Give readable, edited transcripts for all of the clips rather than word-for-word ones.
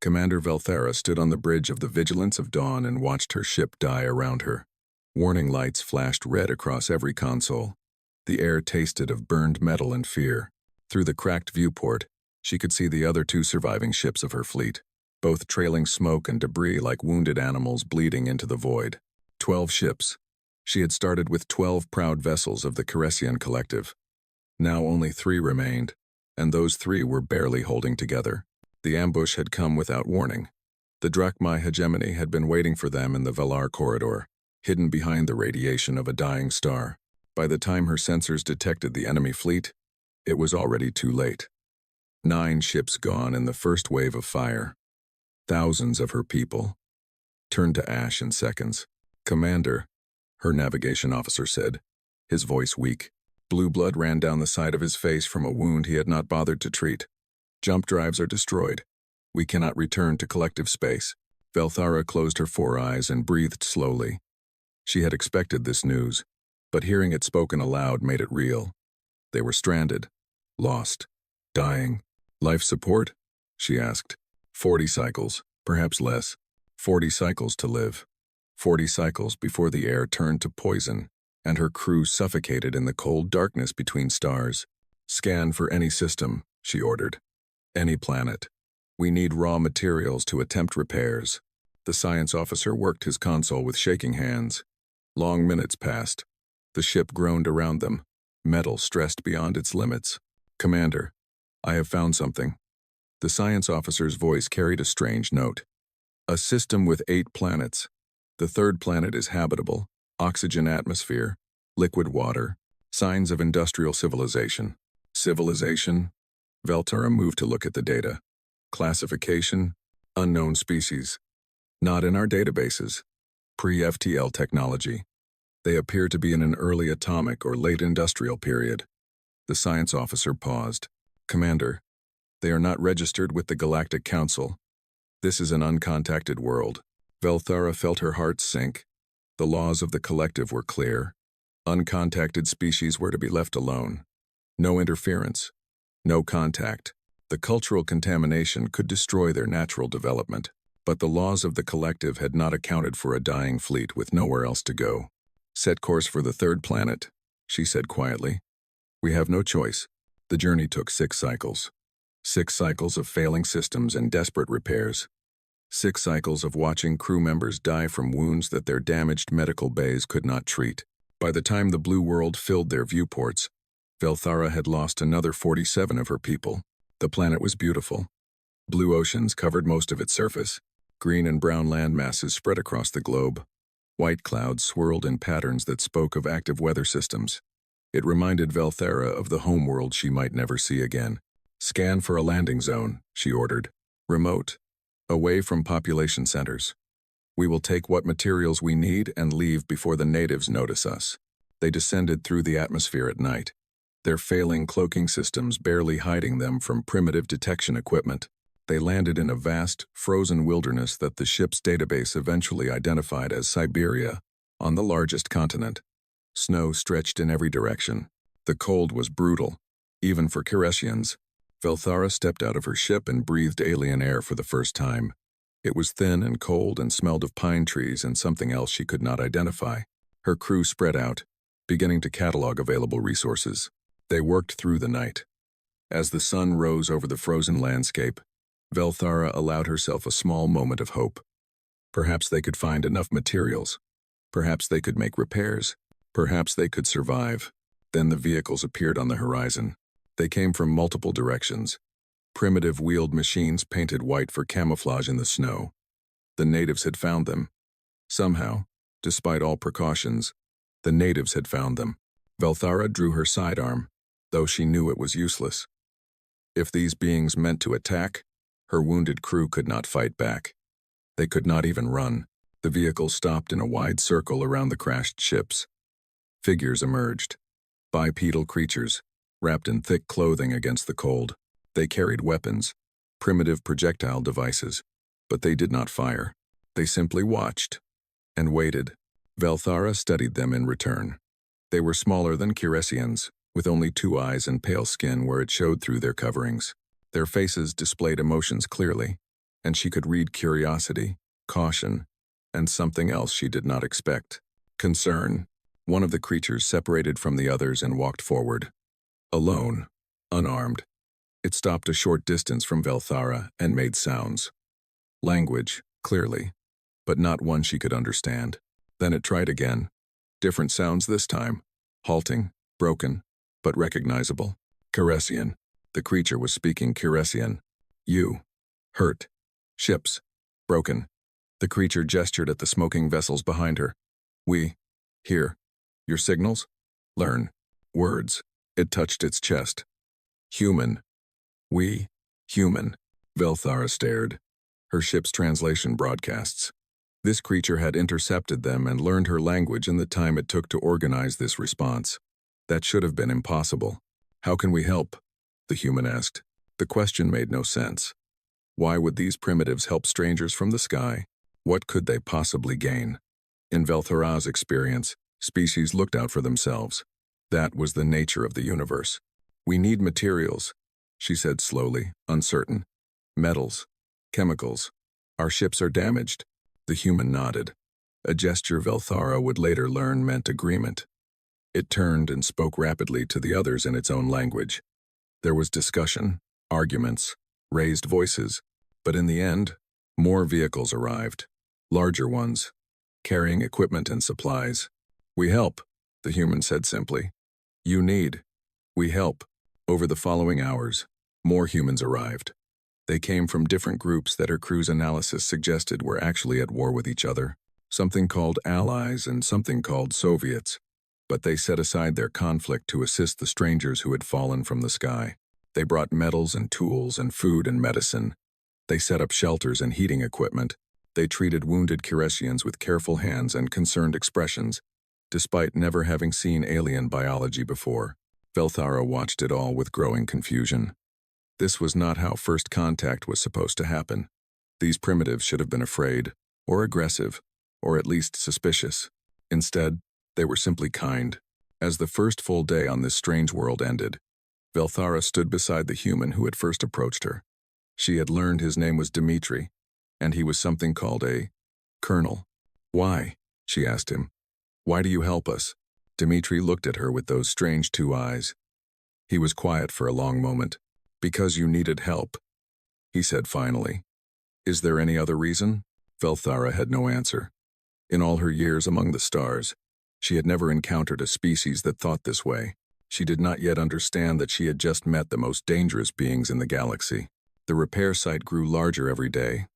Commander Velthara stood on the bridge of the Vigilance of Dawn and watched her ship die around her. Warning lights flashed red across every console. The air tasted of burned metal and fear. Through the cracked viewport, she could see the other two surviving ships of her fleet, both trailing smoke and debris like wounded animals bleeding into the void. 12 ships. She had started with 12 proud vessels of the Caressian Collective. Now only 3 remained, and those 3 were barely holding together. The ambush had come without warning. The Drachmae hegemony had been waiting for them in the Velar corridor, hidden behind the radiation of a dying star. By the time her sensors detected the enemy fleet, it was already too late. 9 ships gone in the first wave of fire. Thousands of her people turned to ash in seconds. "Commander," her navigation officer said, his voice weak. Blue blood ran down the side of his face from a wound he had not bothered to treat. "Jump drives are destroyed. We cannot return to collective space." Velthara closed her 4 eyes and breathed slowly. She had expected this news, but hearing it spoken aloud made it real. They were stranded, lost, dying. "Life support?" she asked. 40 cycles, perhaps less. 40 cycles to live. 40 cycles before the air turned to poison, and her crew suffocated in the cold darkness between stars. "Scan for any system," she ordered. "Any planet. We need raw materials to attempt repairs." The science officer worked his console with shaking hands. Long minutes passed. The ship groaned around them, metal stressed beyond its limits. "Commander, I have found something." The science officer's voice carried a strange note. "A system with 8 planets. The 3rd planet is habitable, oxygen atmosphere, liquid water, signs of industrial civilization." Civilization? Velthara moved to look at the data. Classification? Unknown species. Not in our databases. Pre-FTL technology. They appear to be in an early atomic or late industrial period. The science officer paused. "Commander, they are not registered with the Galactic Council. This is an uncontacted world." Velthara felt her heart sink. The laws of the collective were clear. Uncontacted species were to be left alone. No interference. No contact. The cultural contamination could destroy their natural development. But the laws of the collective had not accounted for a dying fleet with nowhere else to go. "Set course for the 3rd planet," she said quietly. "We have no choice." The journey took 6 cycles. 6 cycles of failing systems and desperate repairs. 6 cycles of watching crew members die from wounds that their damaged medical bays could not treat. By the time the blue world filled their viewports, Velthara had lost another 47 of her people. The planet was beautiful. Blue oceans covered most of its surface. Green and brown land masses spread across the globe. White clouds swirled in patterns that spoke of active weather systems. It reminded Velthara of the homeworld she might never see again. "Scan for a landing zone," she ordered. "Remote. Away from population centers. We will take what materials we need and leave before the natives notice us." They descended through the atmosphere at night, their failing cloaking systems barely hiding them from primitive detection equipment. They landed in a vast, frozen wilderness that the ship's database eventually identified as Siberia, on the largest continent. Snow stretched in every direction. The cold was brutal, even for Caressians. Velthara stepped out of her ship and breathed alien air for the first time. It was thin and cold and smelled of pine trees and something else she could not identify. Her crew spread out, beginning to catalog available resources. They worked through the night. As the sun rose over the frozen landscape, Velthara allowed herself a small moment of hope. Perhaps they could find enough materials. Perhaps they could make repairs. Perhaps they could survive. Then the vehicles appeared on the horizon. They came from multiple directions. Primitive wheeled machines painted white for camouflage in the snow. The natives had found them. Somehow, despite all precautions, the natives had found them. Velthara drew her sidearm, though she knew it was useless. If these beings meant to attack, her wounded crew could not fight back. They could not even run. The vehicles stopped in a wide circle around the crashed ships. Figures emerged. Bipedal creatures, wrapped in thick clothing against the cold. They carried weapons, primitive projectile devices, but they did not fire. They simply watched and waited. Velthara studied them in return. They were smaller than Caressians, with only 2 eyes and pale skin where it showed through their coverings. Their faces displayed emotions clearly. and she could read curiosity, caution, and something else she did not expect. Concern. One of the creatures separated from the others and walked forward. Alone, unarmed. It stopped a short distance from Velthara and made sounds. Language, clearly, but not one she could understand. Then it tried again. Different sounds this time. Halting, broken, but recognizable. Caressian. The creature was speaking Caressian. You. Hurt. Ships. Broken. The creature gestured at the smoking vessels behind her. We. Here. Your signals? Learn. Words. It touched its chest. Human. We. Human. Velthara stared. Her ship's translation broadcasts. This creature had intercepted them and learned her language in the time it took to organize this response. That should have been impossible. How can we help? The human asked. The question made no sense. Why would these primitives help strangers from the sky? What could they possibly gain? In Velthara's experience, species looked out for themselves. That was the nature of the universe. We need materials, she said slowly, uncertain. Metals. Chemicals. Our ships are damaged. The human nodded. A gesture Velthara would later learn meant agreement. It turned and spoke rapidly to the others in its own language. There was discussion, arguments, raised voices, but in the end, more vehicles arrived. Larger ones, carrying equipment and supplies. We help, the human said simply. You need. We help. Over the following hours, more humans arrived. They came from different groups that her crew's analysis suggested were actually at war with each other, something called allies and something called Soviets. But they set aside their conflict to assist the strangers who had fallen from the sky. They brought metals and tools and food and medicine. They set up shelters and heating equipment. They treated wounded Caressians with careful hands and concerned expressions, despite never having seen alien biology before. Velthara watched it all with growing confusion. This was not how first contact was supposed to happen. These primitives should have been afraid, or aggressive, or at least suspicious. Instead, they were simply kind. As the first full day on this strange world ended, Velthara stood beside the human who had first approached her. She had learned his name was Dmitri, and he was something called a colonel. Why? She asked him. Why do you help us? Dmitri looked at her with those strange two eyes. He was quiet for a long moment. Because you needed help, he said finally. Is there any other reason? Velthara had no answer. In all her years among the stars, she had never encountered a species that thought this way. She did not yet understand that she had just met the most dangerous beings in the galaxy. The repair site grew larger every day.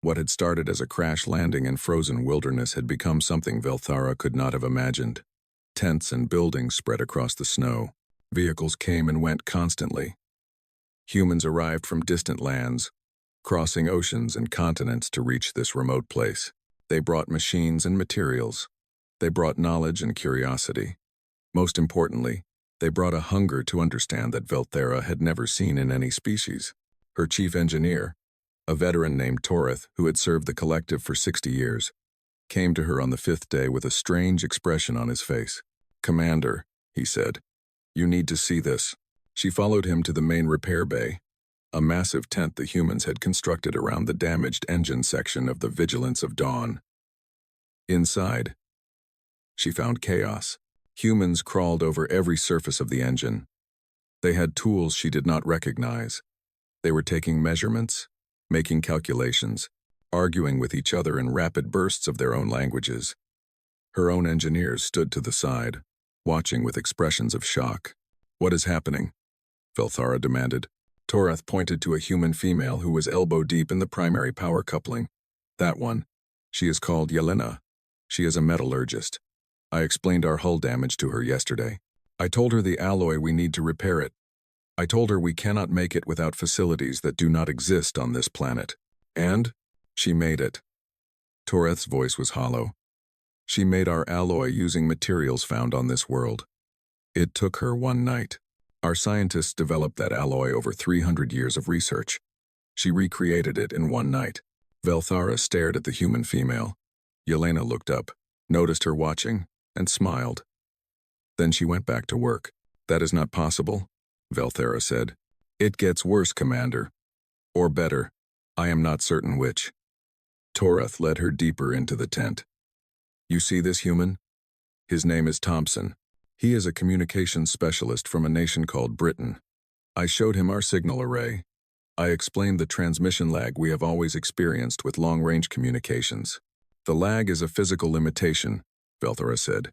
What had started as a crash landing in frozen wilderness had become something Velthara could not have imagined. Tents and buildings spread across the snow. Vehicles came and went constantly. Humans arrived from distant lands, crossing oceans and continents to reach this remote place. They brought machines and materials. They brought knowledge and curiosity. Most importantly, they brought a hunger to understand that Velthara had never seen in any species. Her chief engineer, a veteran named Toreth who had served the collective for 60 years, came to her on the 5th day with a strange expression on his face. Commander, he said, you need to see this. She followed him to the main repair bay, a massive tent the humans had constructed around the damaged engine section of the Vigilance of Dawn. Inside, she found chaos. Humans crawled over every surface of the engine. They had tools she did not recognize. They were taking measurements, making calculations, arguing with each other in rapid bursts of their own languages. Her own engineers stood to the side, watching with expressions of shock. What is happening? Velthara demanded. Toreth pointed to a human female who was elbow-deep in the primary power coupling. That one. She is called Yelena. She is a metallurgist. I explained our hull damage to her yesterday. I told her the alloy we need to repair it. I told her we cannot make it without facilities that do not exist on this planet. And she made it. Toreth's voice was hollow. She made our alloy using materials found on this world. It took her one night. Our scientists developed that alloy over 300 years of research. She recreated it in one night. Velthara stared at the human female. Yelena looked up, noticed her watching, and smiled. Then she went back to work. That is not possible, Velthara said. It gets worse, Commander. Or better. I am not certain which. Torath led her deeper into the tent. You see this human? His name is Thompson. He is a communications specialist from a nation called Britain. I showed him our signal array. I explained the transmission lag we have always experienced with long-range communications. The lag is a physical limitation, Velthara said.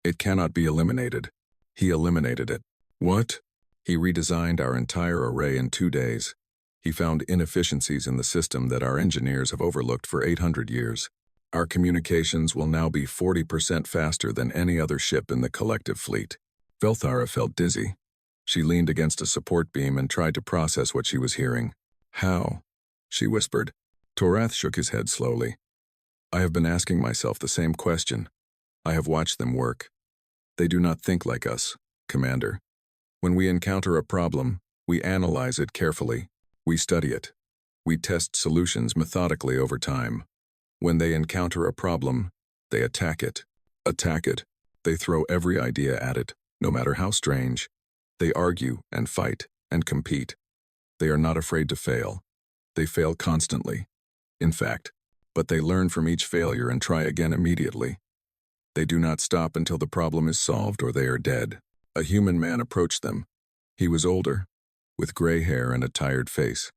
It cannot be eliminated. He eliminated it. What? He redesigned our entire array in 2 days. He found inefficiencies in the system that our engineers have overlooked for 800 years. Our communications will now be 40% faster than any other ship in the collective fleet. Velthara felt dizzy. She leaned against a support beam and tried to process what she was hearing. How? She whispered. Torath shook his head slowly. I have been asking myself the same question. I have watched them work. They do not think like us, Commander. When we encounter a problem, we analyze it carefully. We study it. We test solutions methodically over time. When they encounter a problem, they attack it. Attack it. They throw every idea at it, no matter how strange. They argue and fight and compete. They are not afraid to fail. They fail constantly, in fact, but they learn from each failure and try again immediately. They do not stop until the problem is solved or they are dead. A human man approached them. He was older, with gray hair and a tired face.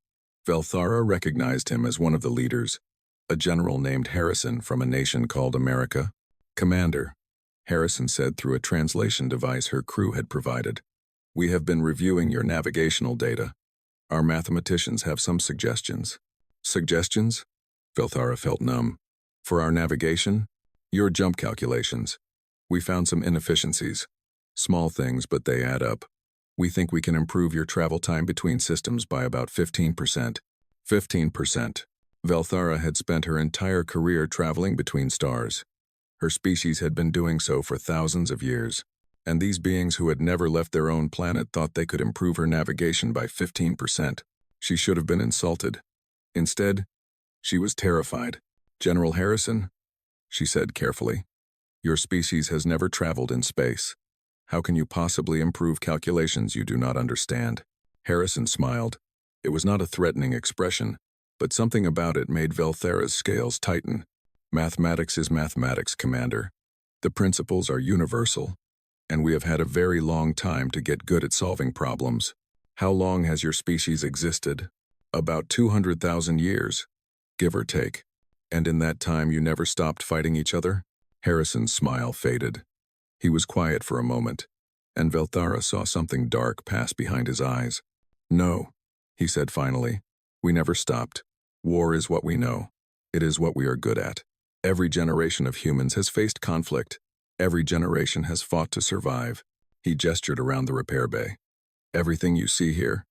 Velthara recognized him as one of the leaders, a general named Harrison from a nation called America. Commander, Harrison said through a translation device her crew had provided. We have been reviewing your navigational data. Our mathematicians have some suggestions. Suggestions? Velthara felt numb. For our navigation? Your jump calculations. We found some inefficiencies. Small things, but they add up. We think we can improve your travel time between systems by about 15%. 15%. Velthara had spent her entire career traveling between stars. Her species had been doing so for thousands of years, and these beings who had never left their own planet thought they could improve her navigation by 15%. She should have been insulted. Instead, she was terrified. General Harrison, she said carefully, your species has never traveled in space. How can you possibly improve calculations you do not understand? Harrison smiled. It was not a threatening expression, but something about it made Velthara's scales tighten. Mathematics is mathematics, Commander. The principles are universal, and we have had a very long time to get good at solving problems. How long has your species existed? About 200,000 years, give or take. And in that time you never stopped fighting each other? Harrison's smile faded. He was quiet for a moment, and Velthara saw something dark pass behind his eyes. No, he said finally. We never stopped. War is what we know. It is what we are good at. Every generation of humans has faced conflict. Every generation has fought to survive. He gestured around the repair bay. Everything you see here,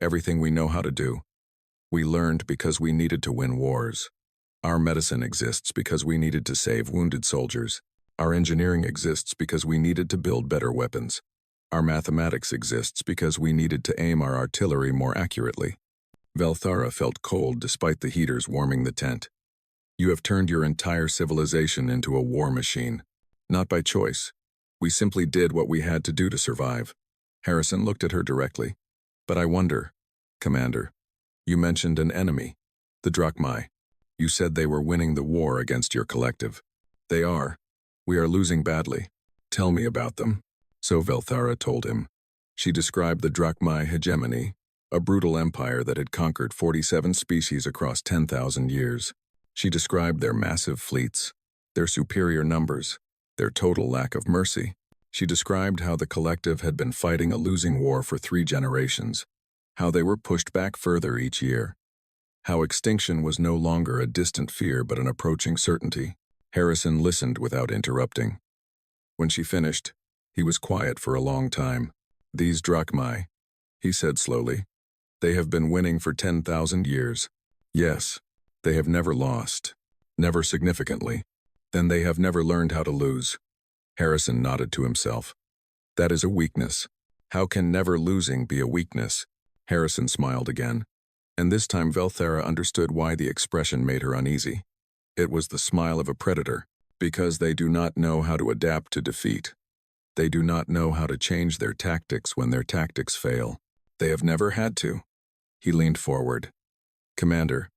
everything we know how to do, we learned because we needed to win wars. Our medicine exists because we needed to save wounded soldiers. Our engineering exists because we needed to build better weapons. Our mathematics exists because we needed to aim our artillery more accurately. Velthara felt cold despite the heaters warming the tent. You have turned your entire civilization into a war machine. Not by choice. We simply did what we had to do to survive. Harrison looked at her directly. But I wonder, Commander, you mentioned an enemy, the Drachmae. You said they were winning the war against your collective. They are. We are losing badly. Tell me about them. So Velthara told him. She described the Drachmae hegemony, a brutal empire that had conquered 47 species across 10,000 years. She described their massive fleets, their superior numbers, their total lack of mercy. She described how the collective had been fighting a losing war for 3 generations, how they were pushed back further each year, how extinction was no longer a distant fear but an approaching certainty. Harrison listened without interrupting. When she finished, he was quiet for a long time. These Drachmae, he said slowly, they have been winning for 10,000 years. Yes, they have never lost. Never significantly. Then they have never learned how to lose. Harrison nodded to himself. That is a weakness. How can never losing be a weakness? Harrison smiled again. And this time Velthara understood why the expression made her uneasy. It was the smile of a predator, because they do not know how to adapt to defeat. They do not know how to change their tactics when their tactics fail. They have never had to. He leaned forward. Commander,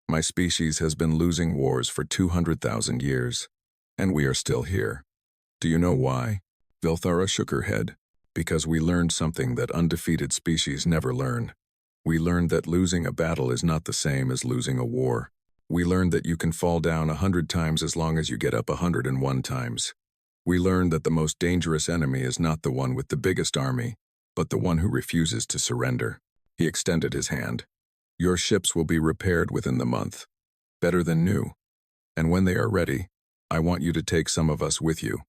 My species has been losing wars for 200,000 years, and we are still here. Do you know why? Velthara shook her head. Because we learned something that undefeated species never learn. We learned that losing a battle is not the same as losing a war. We learned that you can fall down 100 times as long as you get up 101 times. We learned that the most dangerous enemy is not the one with the biggest army, but the one who refuses to surrender. He extended his hand. Your ships will be repaired within the month. Better than new. And when they are ready, I want you to take some of us with you.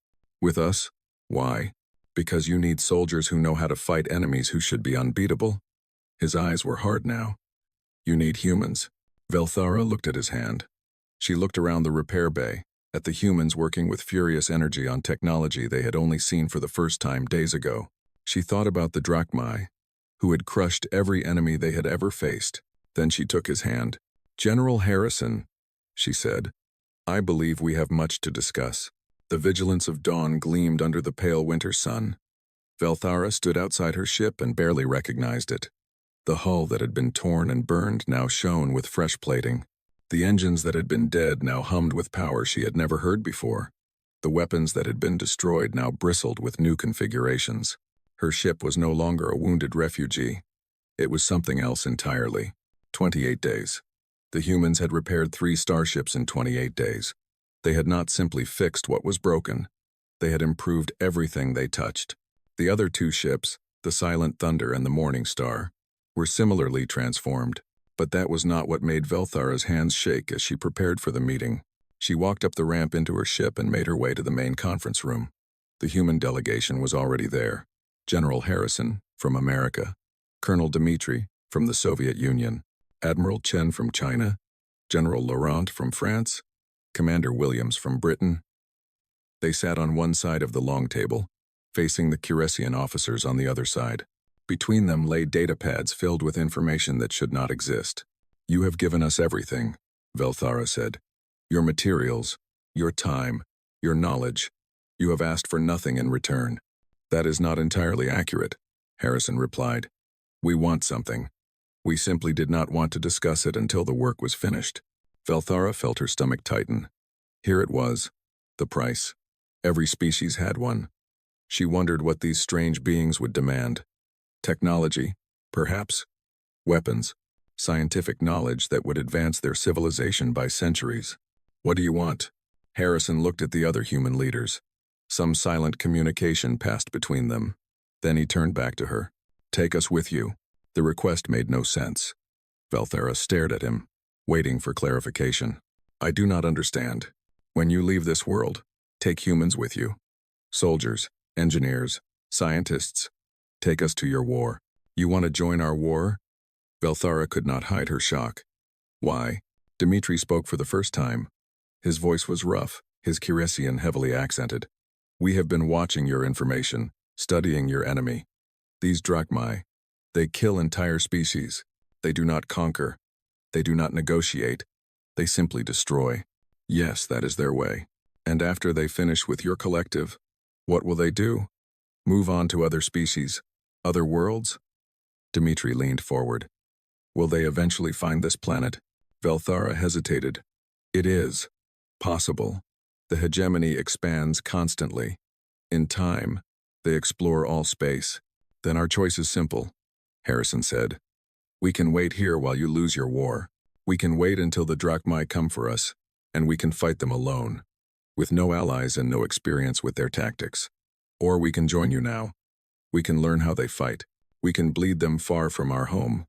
With us? Why? Because you need soldiers who know how to fight enemies who should be unbeatable? His eyes were hard now. You need humans. Velthara looked at his hand. She looked around the repair bay, at the humans working with furious energy on technology they had only seen for the first time days ago. She thought about the Drachmae, who had crushed every enemy they had ever faced. Then she took his hand. General Harrison, she said, I believe we have much to discuss. The vigilance of dawn gleamed under the pale winter sun. Velthara stood outside her ship and barely recognized it. The hull that had been torn and burned now shone with fresh plating. The engines that had been dead now hummed with power she had never heard before. The weapons that had been destroyed now bristled with new configurations. Her ship was no longer a wounded refugee. It was something else entirely. 28 days. The humans had repaired 3 starships in 28 days. They had not simply fixed what was broken. They had improved everything they touched. The other 2 ships, the Silent Thunder and the Morning Star, were similarly transformed. But that was not what made Velthara's hands shake as she prepared for the meeting. She walked up the ramp into her ship and made her way to the main conference room. The human delegation was already there. General Harrison, from America. Colonel Dmitri, from the Soviet Union. Admiral Chen from China. General Laurent from France. Commander Williams from Britain. They sat on one side of the long table, facing the Curesian officers on the other side. Between them lay data pads filled with information that should not exist. You have given us everything, Velthara said. Your materials, your time, your knowledge. You have asked for nothing in return. That is not entirely accurate, Harrison replied. We want something. We simply did not want to discuss it until the work was finished. Velthara felt her stomach tighten. Here it was, the price. Every species had one. She wondered what these strange beings would demand. Technology, perhaps. Weapons, scientific knowledge that would advance their civilization by centuries. What do you want? Harrison looked at the other human leaders. Some silent communication passed between them. Then he turned back to her. Take us with you. The request made no sense. Velthara stared at him, waiting for clarification. I do not understand. When you leave this world, take humans with you. Soldiers, engineers, scientists. Take us to your war. You want to join our war? Velthara could not hide her shock. Why? Dmitri spoke for the first time. His voice was rough, his Curesian heavily accented. We have been watching your information, studying your enemy. These Drachmae, they kill entire species. They do not conquer. They do not negotiate. They simply destroy. Yes, that is their way. And after they finish with your collective, what will they do? Move on to other species, other worlds? Dmitri leaned forward. Will they eventually find this planet? Velthara hesitated. It is possible. The hegemony expands constantly. In time, they explore all space. Then our choice is simple, Harrison said. We can wait here while you lose your war. We can wait until the Drachmae come for us, and we can fight them alone, with no allies and no experience with their tactics. Or we can join you now. We can learn how they fight. We can bleed them far from our home.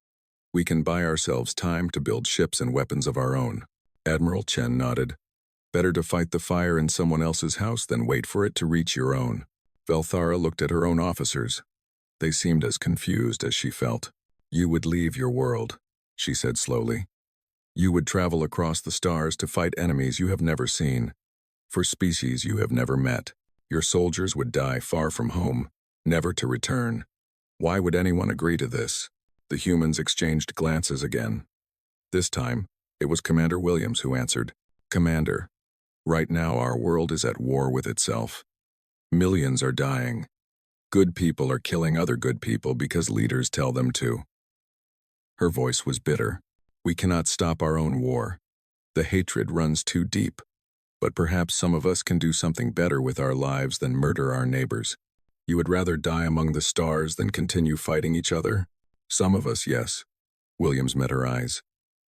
We can buy ourselves time to build ships and weapons of our own. Admiral Chen nodded. Better to fight the fire in someone else's house than wait for it to reach your own. Velthara looked at her own officers. They seemed as confused as she felt. You would leave your world, she said slowly. You would travel across the stars to fight enemies you have never seen, for species you have never met. Your soldiers would die far from home, never to return. Why would anyone agree to this? The humans exchanged glances again. This time, it was Commander Williams who answered. Commander, right now our world is at war with itself. Millions are dying. Good people are killing other good people because leaders tell them to. Her voice was bitter. We cannot stop our own war. The hatred runs too deep. But perhaps some of us can do something better with our lives than murder our neighbors. You would rather die among the stars than continue fighting each other? Some of us, yes. Williams met her eyes.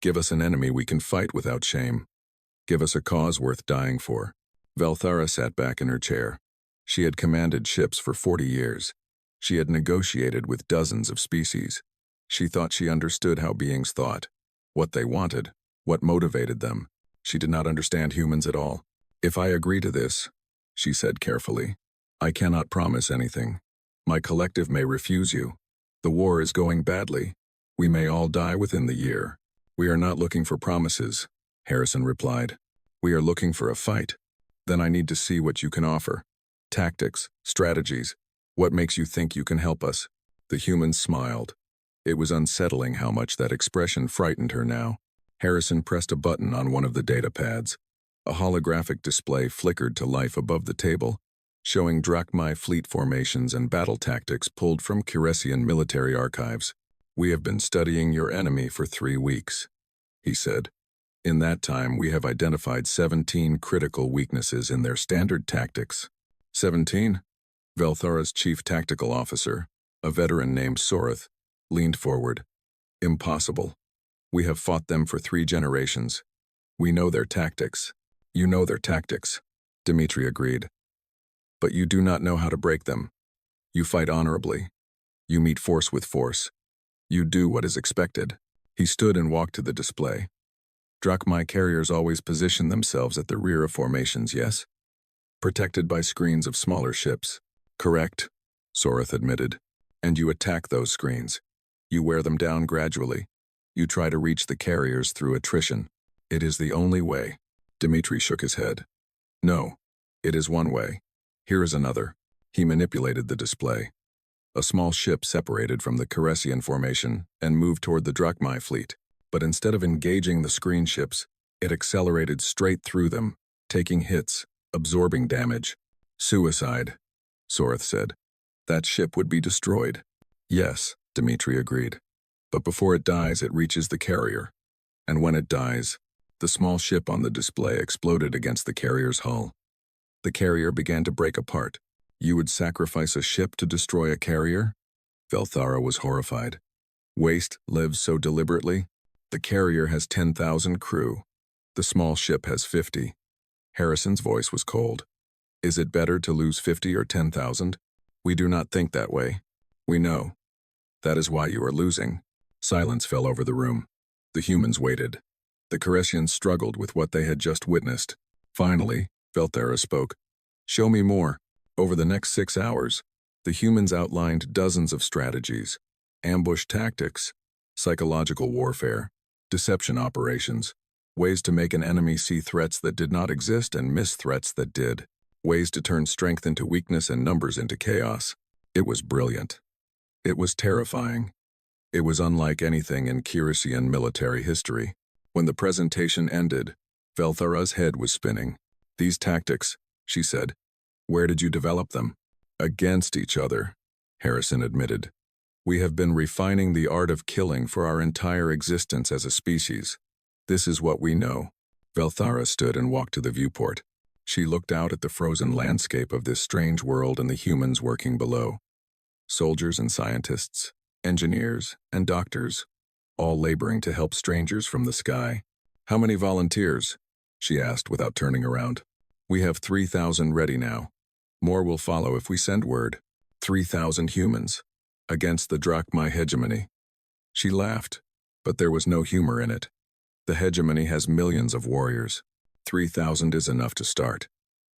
Give us an enemy we can fight without shame. Give us a cause worth dying for. Velthara sat back in her chair. She had commanded ships for 40 years. She had negotiated with dozens of species. She thought she understood how beings thought, what they wanted, what motivated them. She did not understand humans at all. If I agree to this, she said carefully, I cannot promise anything. My collective may refuse you. The war is going badly. We may all die within the year. We are not looking for promises, Harrison replied. We are looking for a fight. Then I need to see what you can offer. Tactics, strategies. What makes you think you can help us? The humans smiled. It was unsettling how much that expression frightened her now. Harrison pressed a button on one of the data pads. A holographic display flickered to life above the table, showing drachmae fleet formations and battle tactics pulled from Curesian military archives. We have been studying your enemy for 3 weeks, he said. In that time, we have identified 17 critical weaknesses in their standard tactics. 17? Velthara's chief tactical officer, a veteran named Sorath, leaned forward. Impossible. We have fought them for 3 generations. We know their tactics. You know their tactics, Dmitri agreed. But you do not know how to break them. You fight honorably. You meet force with force. You do what is expected. He stood and walked to the display. Drachmae carriers always position themselves at the rear of formations, yes? Protected by screens of smaller ships. Correct, Sorath admitted. And you attack those screens. You wear them down gradually. You try to reach the carriers through attrition. It is the only way. Dmitri shook his head. No, it is one way. Here is another. He manipulated the display. A small ship separated from the Curesian formation and moved toward the Drachmae fleet. But instead of engaging the screen ships, it accelerated straight through them, taking hits, absorbing damage. Suicide, Sorath said. That ship would be destroyed. Yes, Dmitri agreed. But before it dies, it reaches the carrier. And when it dies, the small ship on the display exploded against the carrier's hull. The carrier began to break apart. You would sacrifice a ship to destroy a carrier? Velthara was horrified. Waste lives so deliberately? The carrier has 10,000 crew. The small ship has 50. Harrison's voice was cold. Is it better to lose 50 or 10,000? We do not think that way. We know. That is why you are losing. Silence fell over the room. The humans waited. The Curesians struggled with what they had just witnessed. Finally, Velthara spoke. Show me more. Over the next 6 hours, the humans outlined dozens of strategies. Ambush tactics, psychological warfare, deception operations, ways to make an enemy see threats that did not exist and miss threats that did, ways to turn strength into weakness and numbers into chaos. It was brilliant. It was terrifying. It was unlike anything in Curesian military history. When the presentation ended, Velthara's head was spinning. These tactics, she said. Where did you develop them? Against each other, Harrison admitted. We have been refining the art of killing for our entire existence as a species. This is what we know. Velthara stood and walked to the viewport. She looked out at the frozen landscape of this strange world and the humans working below. Soldiers and scientists, engineers and doctors, all laboring to help strangers from the sky. How many volunteers? She asked without turning around. We have 3,000 ready now. More will follow if we send word. 3,000 humans. Against the Drachmae hegemony. She laughed, but there was no humor in it. The hegemony has millions of warriors. 3,000 is enough to start.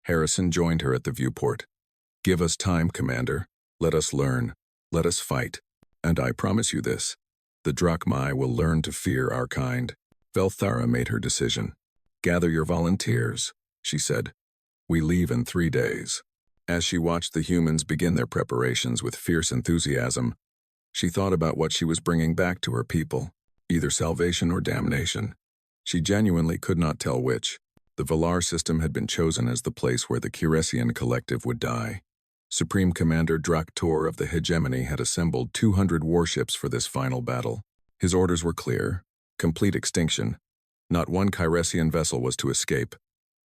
Harrison joined her at the viewport. Give us time, Commander. Let us learn. Let us fight. And I promise you this. The Drachmae will learn to fear our kind. Velthara made her decision. Gather your volunteers, she said. We leave in 3 days. As she watched the humans begin their preparations with fierce enthusiasm, she thought about what she was bringing back to her people, either salvation or damnation. She genuinely could not tell which. The Valar system had been chosen as the place where the Curesian collective would die. Supreme Commander Draktor of the hegemony had assembled 200 warships for this final battle. His orders were clear: complete extinction. Not one Kyresian vessel was to escape.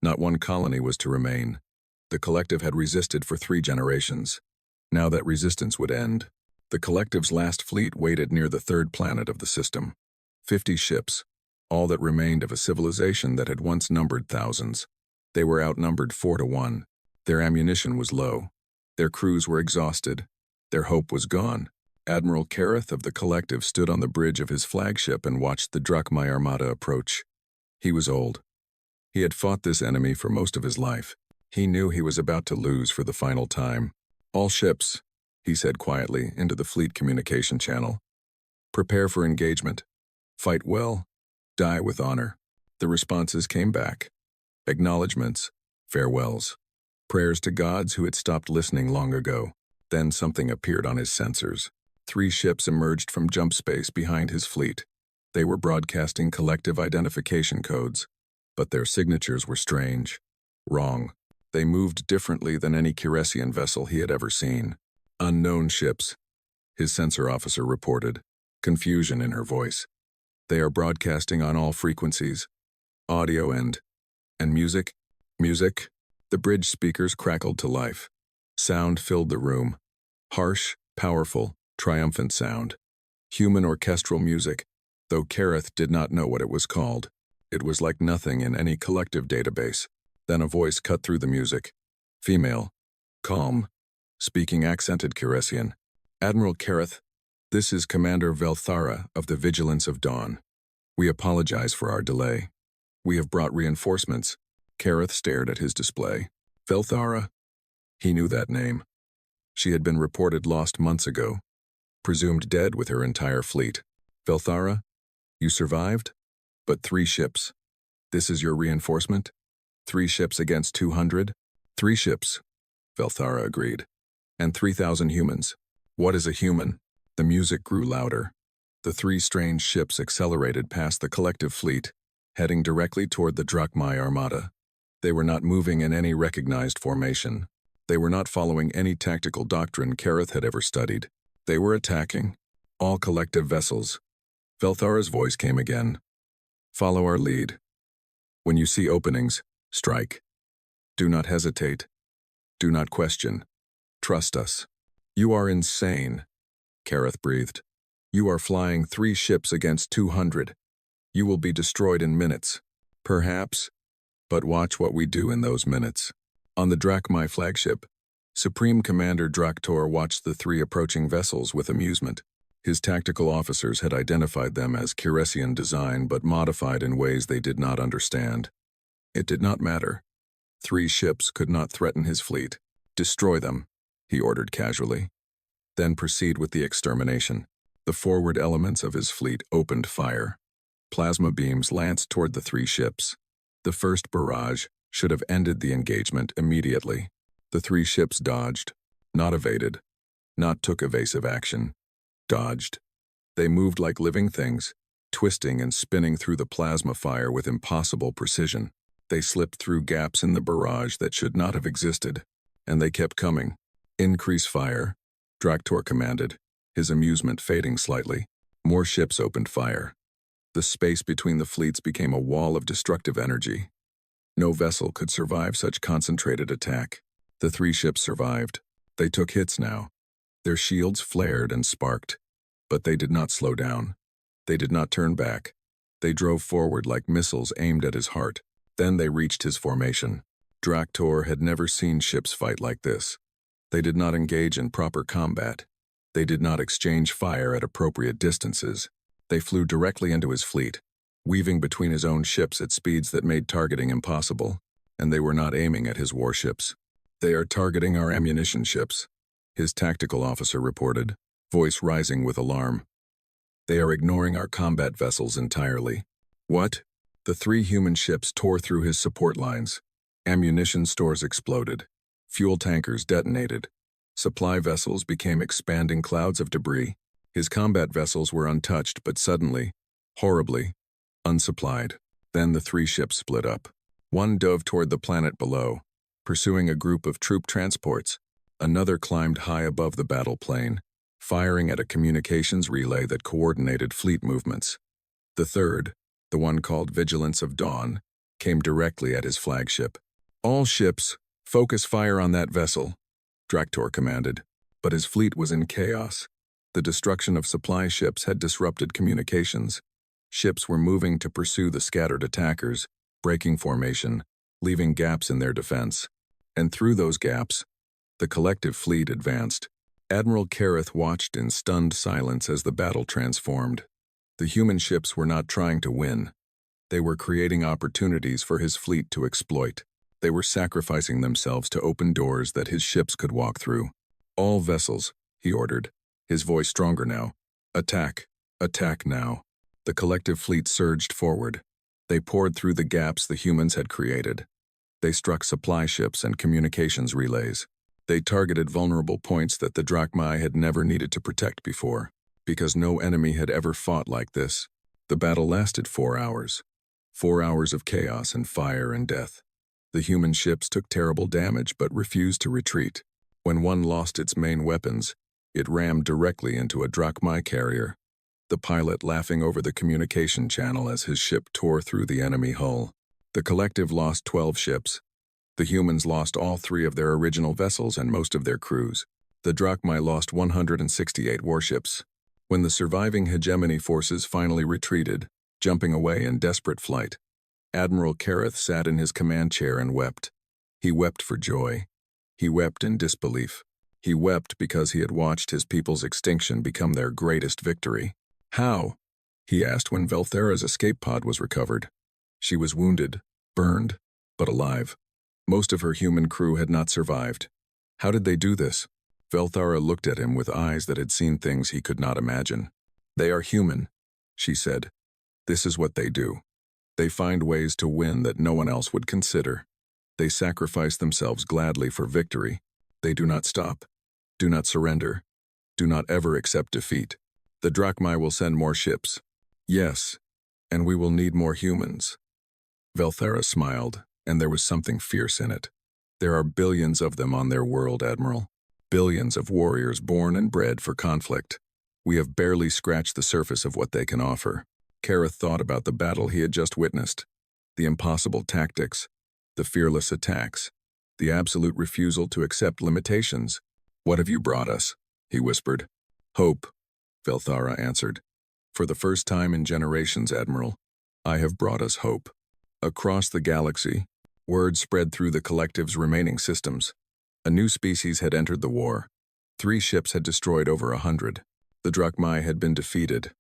Not one colony was to remain. The collective had resisted for 3 generations. Now that resistance would end. The collective's last fleet waited near the 3rd planet of the system. 50 ships, all that remained of a civilization that had once numbered thousands. They were outnumbered 4 to 1. Their ammunition was low. Their crews were exhausted. Their hope was gone. Admiral Kareth of the collective stood on the bridge of his flagship and watched the Drachmae Armada approach. He was old. He had fought this enemy for most of his life. He knew he was about to lose for the final time. "All ships," he said quietly into the fleet communication channel. "Prepare for engagement. Fight well. Die with honor." The responses came back. Acknowledgements, farewells, prayers to gods who had stopped listening long ago. Then something appeared on his sensors. 3 ships emerged from jump space behind his fleet. They were broadcasting collective identification codes, but their signatures were strange. Wrong. They moved differently than any Kyresian vessel he had ever seen. "Unknown ships," his sensor officer reported, confusion in her voice. "They are broadcasting on all frequencies. Audio and music." Music? The bridge speakers crackled to life. Sound filled the room. Harsh, powerful, triumphant sound. Human orchestral music, though Kareth did not know what it was called. It was like nothing in any collective database. Then a voice cut through the music. Female. Calm. Speaking accented Kyresian. "Admiral Kareth, this is Commander Velthara of the Vigilance of Dawn. We apologize for our delay. We have brought reinforcements." Kareth stared at his display. Velthara? He knew that name. She had been reported lost months ago, presumed dead with her entire fleet. "Velthara, you survived? But 3 ships. This is your reinforcement? 3 ships against 200? 3 ships, Velthara agreed. And 3,000 humans. What is a human? The music grew louder. The 3 strange ships accelerated past the collective fleet, heading directly toward the Drachmae Armada. They were not moving in any recognized formation. They were not following any tactical doctrine Kareth had ever studied. They were attacking. All collective vessels. Velthara's voice came again. "Follow our lead. When you see openings, strike. Do not hesitate. Do not question. Trust us." "You are insane," Kareth breathed. "You are flying 3 ships against 200. You will be destroyed in minutes. Perhaps. But watch what we do in those minutes." On the Drachmae flagship, Supreme Commander Draktor watched the 3 approaching vessels with amusement. His tactical officers had identified them as Kyresian design but modified in ways they did not understand. It did not matter. 3 ships could not threaten his fleet. "Destroy them," he ordered casually. "Then proceed with the extermination." The forward elements of his fleet opened fire. Plasma beams lanced toward the 3 ships. The first barrage should have ended the engagement immediately. The 3 ships dodged, not evaded, not took evasive action. Dodged. They moved like living things, twisting and spinning through the plasma fire with impossible precision. They slipped through gaps in the barrage that should not have existed, and they kept coming. "Increase fire," Draktor commanded, his amusement fading slightly. More ships opened fire. The space between the fleets became a wall of destructive energy. No vessel could survive such concentrated attack. The 3 ships survived. They took hits now. Their shields flared and sparked. But they did not slow down. They did not turn back. They drove forward like missiles aimed at his heart. Then they reached his formation. Draktor had never seen ships fight like this. They did not engage in proper combat. They did not exchange fire at appropriate distances. They flew directly into his fleet, weaving between his own ships at speeds that made targeting impossible, and they were not aiming at his warships. "They are targeting our ammunition ships," his tactical officer reported, voice rising with alarm. "They are ignoring our combat vessels entirely." "What?" The 3 human ships tore through his support lines. Ammunition stores exploded. Fuel tankers detonated. Supply vessels became expanding clouds of debris. His combat vessels were untouched, but suddenly, horribly, unsupplied. Then the 3 ships split up. One dove toward the planet below, pursuing a group of troop transports. Another climbed high above the battle plane, firing at a communications relay that coordinated fleet movements. The third, the one called Vigilance of Dawn, came directly at his flagship. "All ships, focus fire on that vessel," Draktor commanded. But his fleet was in chaos. The destruction of supply ships had disrupted communications. Ships were moving to pursue the scattered attackers, breaking formation, leaving gaps in their defense. And through those gaps, the collective fleet advanced. Admiral Kareth watched in stunned silence as the battle transformed. The human ships were not trying to win. They were creating opportunities for his fleet to exploit. They were sacrificing themselves to open doors that his ships could walk through. "All vessels," he ordered, his voice stronger now. "Attack! Attack now!" The collective fleet surged forward. They poured through the gaps the humans had created. They struck supply ships and communications relays. They targeted vulnerable points that the Drachmae had never needed to protect before, because no enemy had ever fought like this. The battle lasted 4 hours. 4 hours of chaos and fire and death. The human ships took terrible damage but refused to retreat. When one lost its main weapons, it rammed directly into a Drachmae carrier, the pilot laughing over the communication channel as his ship tore through the enemy hull. The collective lost 12 ships. The humans lost all 3 of their original vessels and most of their crews. The Drachmae lost 168 warships. When the surviving hegemony forces finally retreated, jumping away in desperate flight, Admiral Kareth sat in his command chair and wept. He wept for joy. He wept in disbelief. He wept because he had watched his people's extinction become their greatest victory. "How?" he asked when Velthara's escape pod was recovered. She was wounded, burned, but alive. Most of her human crew had not survived. How did they do this? Velthara looked at him with eyes that had seen things he could not imagine. "They are human," she said. "This is what they do. They find ways to win that no one else would consider. They sacrifice themselves gladly for victory. They do not stop. Do not surrender. Do not ever accept defeat. The Drachmae will send more ships. Yes, and we will need more humans." Velthara smiled, and there was something fierce in it. "There are billions of them on their world, Admiral. Billions of warriors born and bred for conflict. We have barely scratched the surface of what they can offer." Kareth thought about the battle he had just witnessed. The impossible tactics, the fearless attacks, the absolute refusal to accept limitations. "What have you brought us?" he whispered. "Hope," Velthara answered. "For the first time in generations, Admiral, I have brought us hope." Across the galaxy, word spread through the collective's remaining systems. A new species had entered the war. 3 ships had destroyed over 100. The Drachmae had been defeated,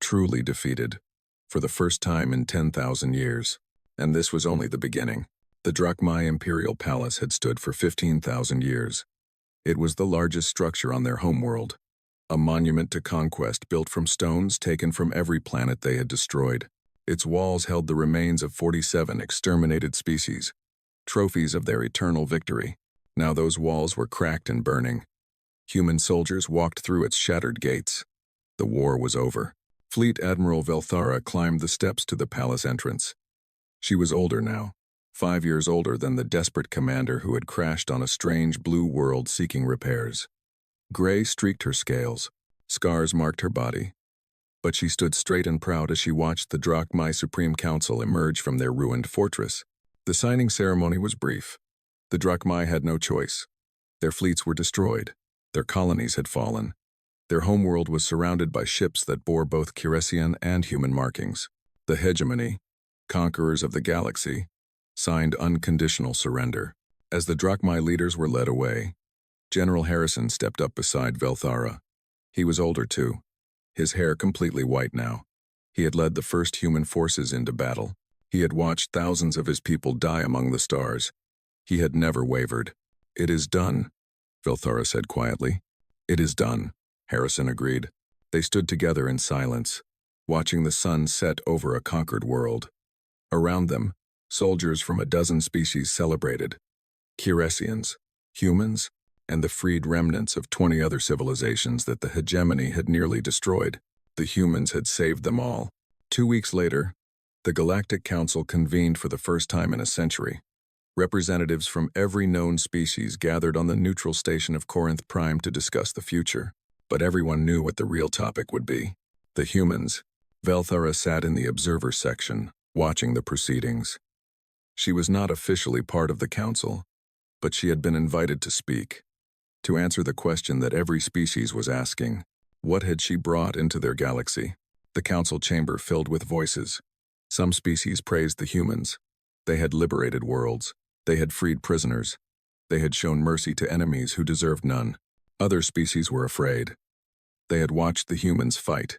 truly defeated, for the first time in 10,000 years. And this was only the beginning. The Drachmae Imperial Palace had stood for 15,000 years. It was the largest structure on their homeworld, a monument to conquest built from stones taken from every planet they had destroyed. Its walls held the remains of 47 exterminated species, trophies of their eternal victory. Now those walls were cracked and burning. Human soldiers walked through its shattered gates. The war was over. Fleet Admiral Velthara climbed the steps to the palace entrance. She was older now, 5 years older than the desperate commander who had crashed on a strange blue world seeking repairs. Gray streaked her scales. Scars marked her body. But she stood straight and proud as she watched the Drachmae Supreme Council emerge from their ruined fortress. The signing ceremony was brief. The Drachmae had no choice. Their fleets were destroyed. Their colonies had fallen. Their homeworld was surrounded by ships that bore both Kiresian and human markings. The hegemony, conquerors of the galaxy, signed unconditional surrender. As the Drachmae leaders were led away, General Harrison stepped up beside Velthara. He was older too, his hair completely white now. He had led the first human forces into battle. He had watched thousands of his people die among the stars. He had never wavered. "It is done," Velthara said quietly. "It is done," Harrison agreed. They stood together in silence, watching the sun set over a conquered world. Around them, soldiers from a dozen species celebrated. Kiresians, humans, and the freed remnants of 20 other civilizations that the hegemony had nearly destroyed. The humans had saved them all. 2 weeks later, the Galactic Council convened for the first time in a century. Representatives from every known species gathered on the neutral station of Corinth Prime to discuss the future. But everyone knew what the real topic would be. The humans, Velthara sat in the observer section, watching the proceedings. She was not officially part of the council, but she had been invited to speak, to answer the question that every species was asking. What had she brought into their galaxy? The council chamber filled with voices. Some species praised the humans. They had liberated worlds. They had freed prisoners. They had shown mercy to enemies who deserved none. Other species were afraid. They had watched the humans fight.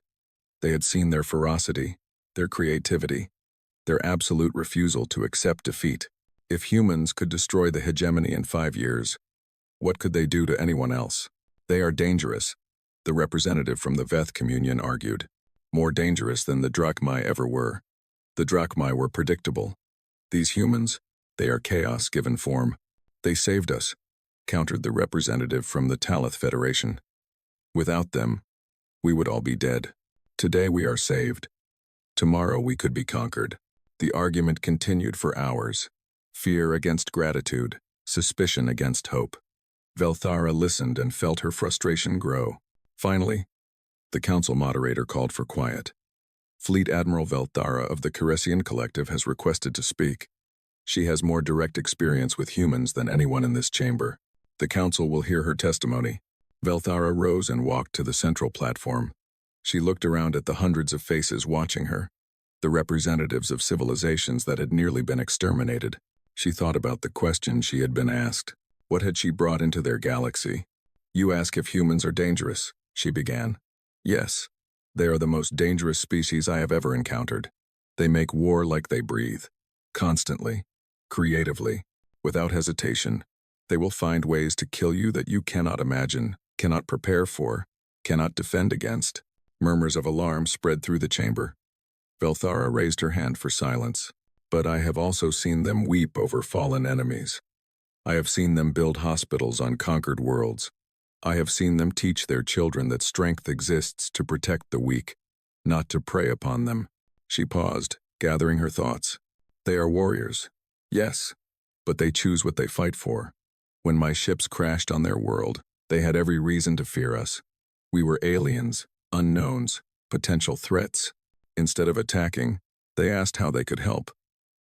They had seen their ferocity, their creativity, their absolute refusal to accept defeat. If humans could destroy the hegemony in 5 years, what could they do to anyone else? They are dangerous, the representative from the Veth communion argued. More dangerous than the Drachmae ever were. The Drachmae were predictable. These humans, they are chaos given form. They saved us, countered the representative from the Talith Federation. Without them, we would all be dead. Today we are saved. Tomorrow we could be conquered. The argument continued for hours. Fear against gratitude, suspicion against hope. Velthara listened and felt her frustration grow. Finally, the council moderator called for quiet. Fleet Admiral Velthara of the Caressian Collective has requested to speak. She has more direct experience with humans than anyone in this chamber. The council will hear her testimony. Velthara rose and walked to the central platform. She looked around at the hundreds of faces watching her, the representatives of civilizations that had nearly been exterminated. She thought about the question she had been asked. What had she brought into their galaxy? You ask if humans are dangerous, she began. Yes, they are the most dangerous species I have ever encountered. They make war like they breathe. Constantly, creatively, without hesitation. They will find ways to kill you that you cannot imagine, cannot prepare for, cannot defend against. Murmurs of alarm spread through the chamber. Velthara raised her hand for silence. But I have also seen them weep over fallen enemies. I have seen them build hospitals on conquered worlds. I have seen them teach their children that strength exists to protect the weak, not to prey upon them. She paused, gathering her thoughts. They are warriors, yes, but they choose what they fight for. When my ships crashed on their world, they had every reason to fear us. We were aliens, unknowns, potential threats. Instead of attacking, they asked how they could help.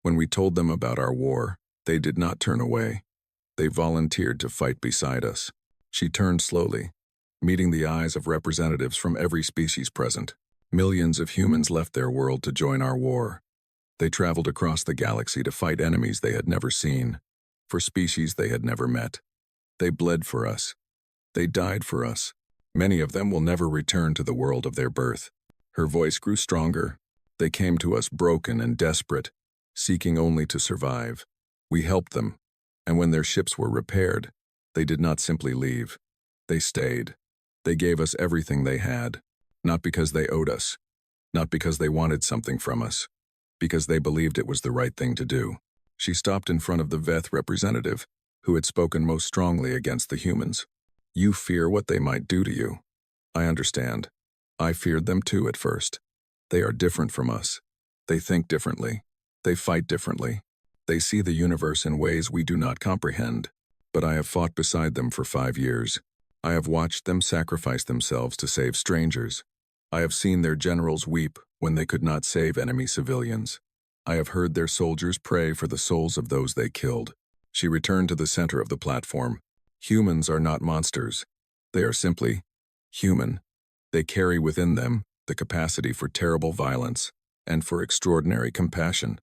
When we told them about our war, they did not turn away. They volunteered to fight beside us. She turned slowly, meeting the eyes of representatives from every species present. Millions of humans left their world to join our war. They traveled across the galaxy to fight enemies they had never seen, for species they had never met. They bled for us. They died for us. Many of them will never return to the world of their birth. Her voice grew stronger. They came to us broken and desperate, seeking only to survive. We helped them, and when their ships were repaired, they did not simply leave. They stayed. They gave us everything they had, not because they owed us, not because they wanted something from us, because they believed it was the right thing to do. She stopped in front of the Veth representative, who had spoken most strongly against the humans. You fear what they might do to you. I understand. I feared them too at first. They are different from us. They think differently. They fight differently. They see the universe in ways we do not comprehend. But I have fought beside them for 5 years. I have watched them sacrifice themselves to save strangers. I have seen their generals weep when they could not save enemy civilians. I have heard their soldiers pray for the souls of those they killed. She returned to the center of the platform. Humans are not monsters. They are simply human. They carry within them the capacity for terrible violence and for extraordinary compassion.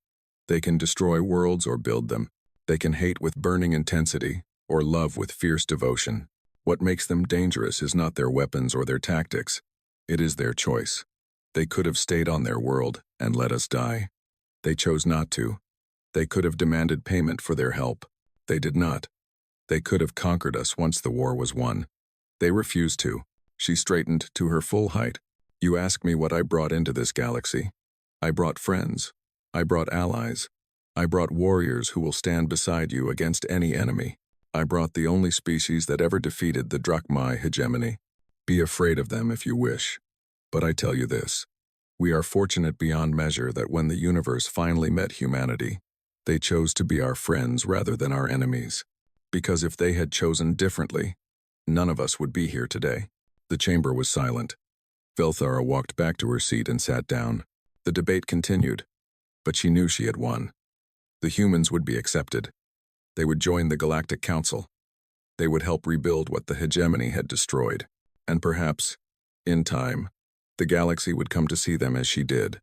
They can destroy worlds or build them. They can hate with burning intensity or love with fierce devotion. What makes them dangerous is not their weapons or their tactics. It is their choice. They could have stayed on their world and let us die. They chose not to. They could have demanded payment for their help. They did not. They could have conquered us once the war was won. They refused to. She straightened to her full height. You ask me what I brought into this galaxy. I brought friends. I brought allies. I brought warriors who will stand beside you against any enemy. I brought the only species that ever defeated the Drachmae hegemony. Be afraid of them if you wish. But I tell you this. We are fortunate beyond measure that when the universe finally met humanity, they chose to be our friends rather than our enemies. Because if they had chosen differently, none of us would be here today. The chamber was silent. Velthara walked back to her seat and sat down. The debate continued, but she knew she had won. The humans would be accepted. They would join the Galactic Council. They would help rebuild what the hegemony had destroyed. And perhaps, in time, the galaxy would come to see them as she did.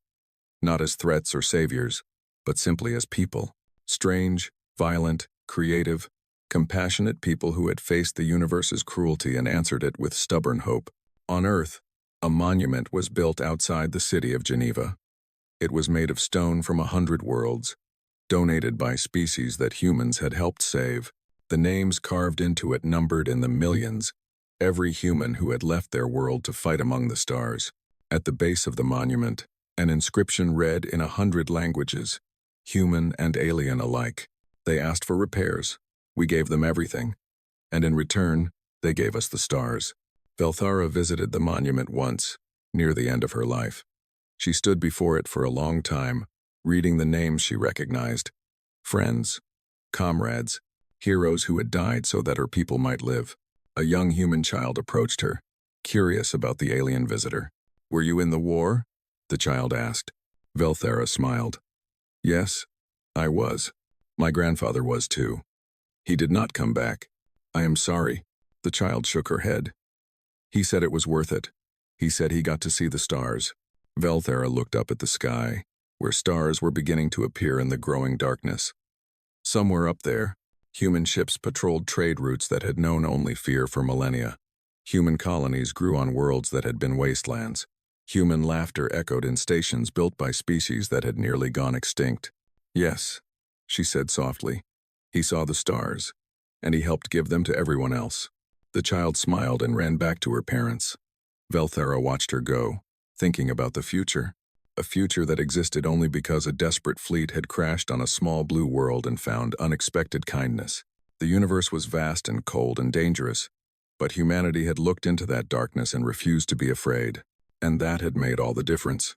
Not as threats or saviors, but simply as people. Strange, violent, creative, compassionate people who had faced the universe's cruelty and answered it with stubborn hope. On Earth, a monument was built outside the city of Geneva. It was made of stone from 100 worlds, donated by species that humans had helped save. The names carved into it numbered in the millions, every human who had left their world to fight among the stars. At the base of the monument, an inscription read in 100 languages, human and alien alike. They asked for repairs. We gave them everything. And in return, they gave us the stars. Velthara visited the monument once, near the end of her life. She stood before it for a long time, reading the names she recognized. Friends, comrades, heroes who had died so that her people might live. A young human child approached her, curious about the alien visitor. "Were you in the war?" the child asked. Velthara smiled. "Yes, I was. My grandfather was too. He did not come back. I am sorry." The child shook her head. "He said it was worth it. He said he got to see the stars." Velthara looked up at the sky, where stars were beginning to appear in the growing darkness. Somewhere up there, human ships patrolled trade routes that had known only fear for millennia. Human colonies grew on worlds that had been wastelands. Human laughter echoed in stations built by species that had nearly gone extinct. "Yes," she said softly. "He saw the stars, and he helped give them to everyone else." The child smiled and ran back to her parents. Velthara watched her go, thinking about the future. A future that existed only because a desperate fleet had crashed on a small blue world and found unexpected kindness. The universe was vast and cold and dangerous, but humanity had looked into that darkness and refused to be afraid, and that had made all the difference.